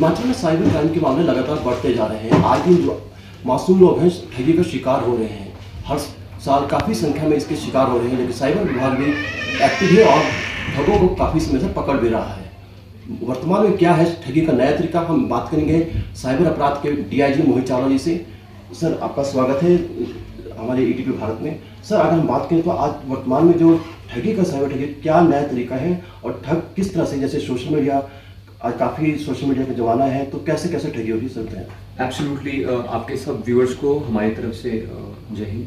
हिमाचल में cyber crime के मामले लगातार बढ़ते जा रहे हैं। आज दिन जो मासूम लोग हैं ठगी का शिकार हो रहे हैं। हर साल काफ़ी संख्या में इसके शिकार हो रहे हैं, लेकिन साइबर विभाग भी एक्टिव है और ठगों को काफ़ी समय से पकड़ भी रहा है। वर्तमान में क्या है ठगी का नया तरीका, हम बात करेंगे साइबर अपराध के डीआईजी मोहित चावला जी से। सर, आपका स्वागत है हमारे ईटीवी भारत में। सर, अगर हम बात करें तो आज वर्तमान में जो ठगी का साइबर ठगी क्या नया तरीका है और ठग किस तरह से, जैसे सोशल मीडिया, आज काफ़ी सोशल मीडिया का ज़माना है, तो कैसे कैसे ठगी होगी सकते हैं? एब्सोल्युटली। आपके सब व्यूअर्स को हमारी तरफ से जय हिंद।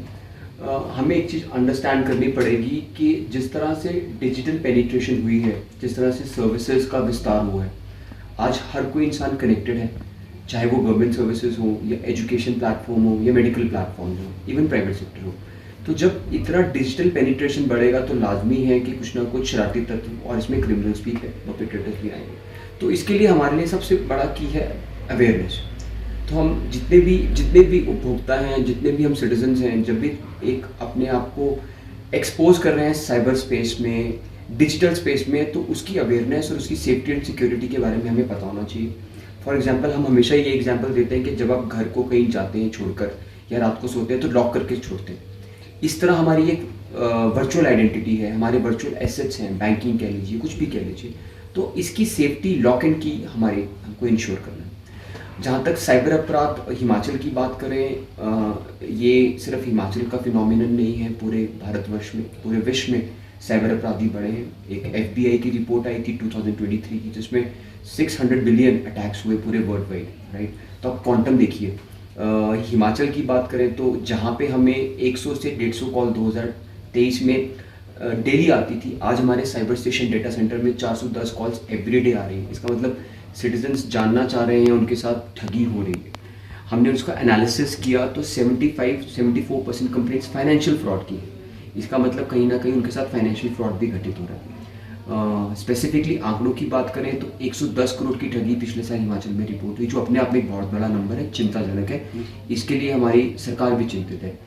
हमें एक चीज़ अंडरस्टैंड करनी पड़ेगी कि जिस तरह से डिजिटल पेनिट्रेशन हुई है, जिस तरह से सर्विसेज का विस्तार हुआ है, आज हर कोई इंसान कनेक्टेड है, चाहे वो गवर्नमेंट सर्विसेज हो या एजुकेशन प्लेटफॉर्म हो या मेडिकल प्लेटफॉर्म हो, इवन प्राइवेट सेक्टर हो। तो जब इतना डिजिटल पेनिट्रेशन बढ़ेगा तो लाजमी है कि कुछ ना कुछ शरारती तत्व और इसमें क्रिमिनल्स भी है, परपेट्रेटर्स भी आएंगे। तो इसके लिए हमारे लिए सबसे बड़ा की है अवेयरनेस। तो हम जितने भी उपभोक्ता हैं, जितने भी हम सिटीजन्स हैं, जब भी एक अपने आप को एक्सपोज कर रहे हैं साइबर स्पेस में, डिजिटल स्पेस में, तो उसकी अवेयरनेस और उसकी सेफ्टी एंड सिक्योरिटी के बारे में हमें पता होना चाहिए। फॉर एग्जांपल, हम हमेशा ये एग्जांपल देते हैं कि जब आप घर को कहीं जाते हैं छोड़कर या रात को सोते हैं तो लॉक करके छोड़ते हैं। इस तरह हमारी एक वर्चुअल आइडेंटिटी है, हमारे वर्चुअल एसेट्स हैं, बैंकिंग कह लीजिए, कुछ भी कह लीजिए, तो इसकी सेफ्टी लॉक एंड की हमको इंश्योर करना है। जहाँ तक साइबर अपराध हिमाचल की बात करें, ये सिर्फ हिमाचल का फिनोमिनन नहीं है, पूरे भारतवर्ष में, पूरे विश्व में साइबर अपराधी बढ़े हैं। एक FBI की रिपोर्ट आई थी 2023 की, जिसमें 600 बिलियन अटैक्स हुए पूरे वर्ल्ड वाइड, राइट। तो आप क्वांटम देखिए। हिमाचल की बात करें तो जहाँ पे हमें 100 से 150 कॉल 2023 में डेली आती थी, आज हमारे साइबर स्टेशन डेटा सेंटर में 410 कॉल्स एवरीडे आ रही है। इसका मतलब सिटीजन्स जानना चाह रहे हैं उनके साथ ठगी हो रही है। हमने उसका एनालिसिस किया तो 74% कंप्लेंट्स फाइनेंशियल फ्रॉड की है। इसका मतलब कहीं ना कहीं उनके साथ फाइनेंशियल फ्रॉड भी घटित हो रहा है। स्पेसिफिकली आंकड़ों की बात करें तो 110 करोड़ की ठगी पिछले साल हिमाचल में रिपोर्ट हुई, जो अपने आप में एक बहुत बड़ा नंबर है, चिंताजनक है। इसके लिए हमारी सरकार भी चिंतित है।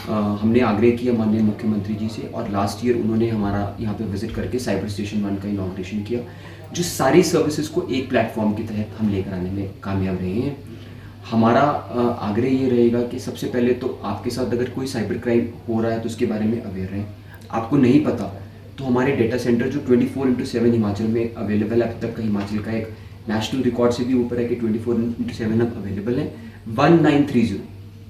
हमने आग्रह किया माननीय मुख्यमंत्री जी से, और लास्ट ईयर उन्होंने हमारा यहाँ पे विजिट करके साइबर स्टेशन 1 का इनॉग्रेशन किया, जो सारी सर्विसेज को एक प्लेटफॉर्म के तहत हम लेकर आने में कामयाब रहे हैं। हमारा आग्रह ये रहेगा कि सबसे पहले तो आपके साथ अगर कोई साइबर क्राइम हो रहा है तो उसके बारे में अवेयर रहें। आपको नहीं पता तो हमारे डेटा सेंटर जो 24/7 हिमाचल में अवेलेबल है, अब तक का हिमाचल का एक नेशनल रिकॉर्ड से भी ऊपर है कि 24/7 अब अवेलेबल है। 1930,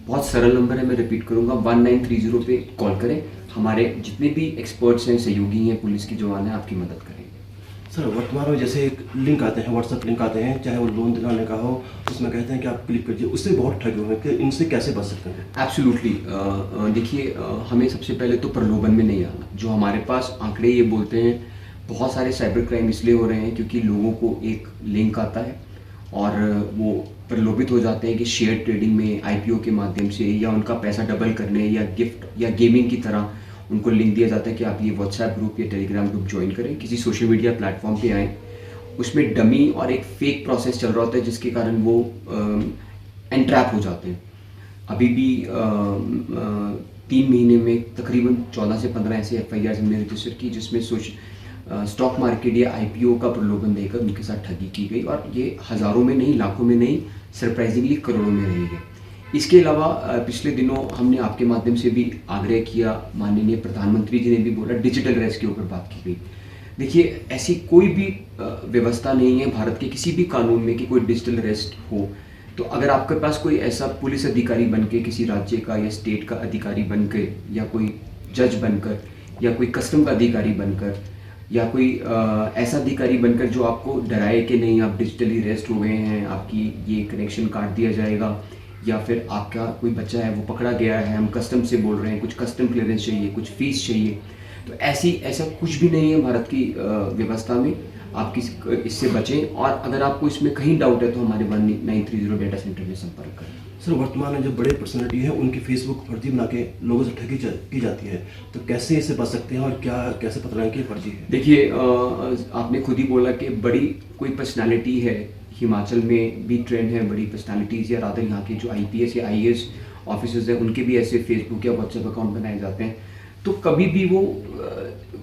बहुत सरल नंबर है, मैं रिपीट करूंगा, 1930 पे कॉल करें। हमारे जितने भी एक्सपर्ट्स हैं, सहयोगी हैं, पुलिस के जवान हैं, आपकी मदद करेंगे। सर, वर्तमान में जैसे एक लिंक आते हैं, व्हाट्सएप लिंक आते हैं, चाहे वो लोन दिलाने का हो, उसमें कहते हैं कि आप क्लिक कीजिए, उससे बहुत ठगी हुए हैं। इनसे कैसे बच सकते हैं? एब्सोल्युटली। देखिए, हमें सबसे पहले तो प्रलोभन में नहीं आना। जो हमारे पास आंकड़े ये बोलते हैं, बहुत सारे साइबर क्राइम इसलिए हो रहे हैं क्योंकि लोगों को एक लिंक आता है और वो प्रलोभित हो जाते हैं कि शेयर ट्रेडिंग में, IPO के माध्यम से, या उनका पैसा डबल करने, या गिफ्ट या गेमिंग की तरह उनको लिंक दिया जाता है कि आप ये व्हाट्सएप ग्रुप या टेलीग्राम ग्रुप ज्वाइन करें, किसी सोशल मीडिया प्लेटफॉर्म पे आएँ। उसमें डमी और एक फेक प्रोसेस चल रहा होता है, जिसके कारण वो एंट्रैप हो जाते हैं। अभी भी 3 महीने में तकरीबन 14 से 15 ऐसे FIRs हमने रजिस्टर की, जिसमें स्टॉक मार्केट या IPO का प्रलोभन देकर उनके साथ ठगी की गई, और ये हज़ारों में नहीं, लाखों में नहीं, सरप्राइजिंगली करोड़ों में रही है। इसके अलावा पिछले दिनों हमने आपके माध्यम से भी आग्रह किया, माननीय प्रधानमंत्री जी ने भी बोला, डिजिटल अरेस्ट के ऊपर बात की गई। देखिए, ऐसी कोई भी व्यवस्था नहीं है भारत के किसी भी कानून में कि कोई डिजिटल अरेस्ट हो। तो अगर आपके पास कोई ऐसा पुलिस अधिकारी बन के, किसी राज्य का या स्टेट का अधिकारी बन के, या कोई जज बनकर, या कोई कस्टम का अधिकारी बनकर, या कोई ऐसा अधिकारी बनकर जो आपको डराए कि नहीं आप डिजिटली अरेस्ट हो गए हैं, आपकी ये कनेक्शन काट दिया जाएगा, या फिर आपका कोई बच्चा है वो पकड़ा गया है, हम कस्टम से बोल रहे हैं, कुछ कस्टम क्लियरेंस चाहिए, कुछ फीस चाहिए, तो ऐसा कुछ भी नहीं है भारत की व्यवस्था में। आप इससे बचें, और अगर आपको इसमें कहीं डाउट है तो हमारे 1930 डेटा सेंटर में संपर्क करें। सर, वर्तमान में जो बड़े पर्सनैलिटी हैं उनकी फेसबुक फर्जी बना के लोगों से ठगी की जाती है, तो कैसे इससे बच सकते हैं और कैसे पता लगाएं कि फर्जी है? देखिए, आपने खुद ही बोला कि बड़ी कोई पर्सनैलिटी है, हिमाचल में भी ट्रेंड है बड़ी पर्सनैलिटीज़, या रादर यहाँ के जो IPS या IAS ऑफिसर्स हैं उनके भी ऐसे फेसबुक या व्हाट्सएप अकाउंट बनाए जाते हैं। तो कभी भी वो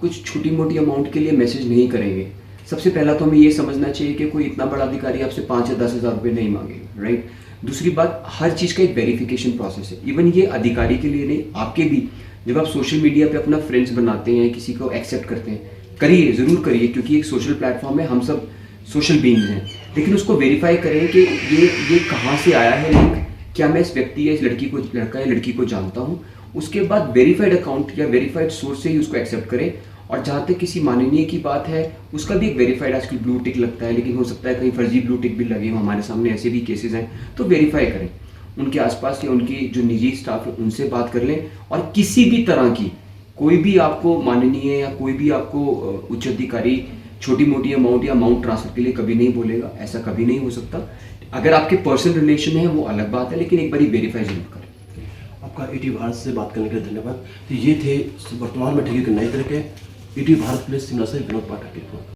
कुछ छोटी मोटी अमाउंट के लिए मैसेज नहीं करेंगे। सबसे पहला तो हमें ये समझना चाहिए कि कोई इतना बड़ा अधिकारी आपसे 5 या 10 हज़ार रुपये नहीं मांगेगा, राइट। दूसरी बात, हर चीज़ का एक वेरिफिकेशन प्रोसेस है। इवन ये अधिकारी के लिए नहीं, आपके भी, जब आप सोशल मीडिया पे अपना फ्रेंड्स बनाते हैं, किसी को एक्सेप्ट करते हैं, करिए, ज़रूर करिए, क्योंकि एक सोशल प्लेटफॉर्म है, हम सब सोशल बीइंग्स हैं, लेकिन उसको वेरीफाई करें कि ये कहाँ से आया है लिंक, क्या मैं इस व्यक्ति या इस लड़का या लड़की को जानता हूँ। उसके बाद वेरीफाइड अकाउंट या वेरीफाइड सोर्स से ही उसको एक्सेप्ट करें। और जहाँ तक किसी माननीय की बात है, उसका भी एक वेरीफाइड आजकल ब्लू टिक लगता है, लेकिन हो सकता है कहीं फर्जी ब्लू टिक भी लगे हो, हमारे सामने ऐसे भी केसेस हैं। तो वेरीफाई करें, उनके आसपास या उनकी जो निजी स्टाफ है उनसे बात कर लें। और किसी भी तरह की कोई भी आपको माननीय या कोई भी आपको उच्च अधिकारी छोटी मोटी अमाउंट या अमाउंट ट्रांसफर के लिए कभी नहीं बोलेगा, ऐसा कभी नहीं हो सकता। अगर आपके पर्सनल रिलेशन है वो अलग बात है, लेकिन एक बार वेरीफाई जरूर करें। आपका ईटी भारत से बात करने के लिए धन्यवाद। तो ये थे वर्तमान में ठगी के नए तरीके। ईटी भारत के लिए शिमला से विनोद पाठक की रिपोर्ट।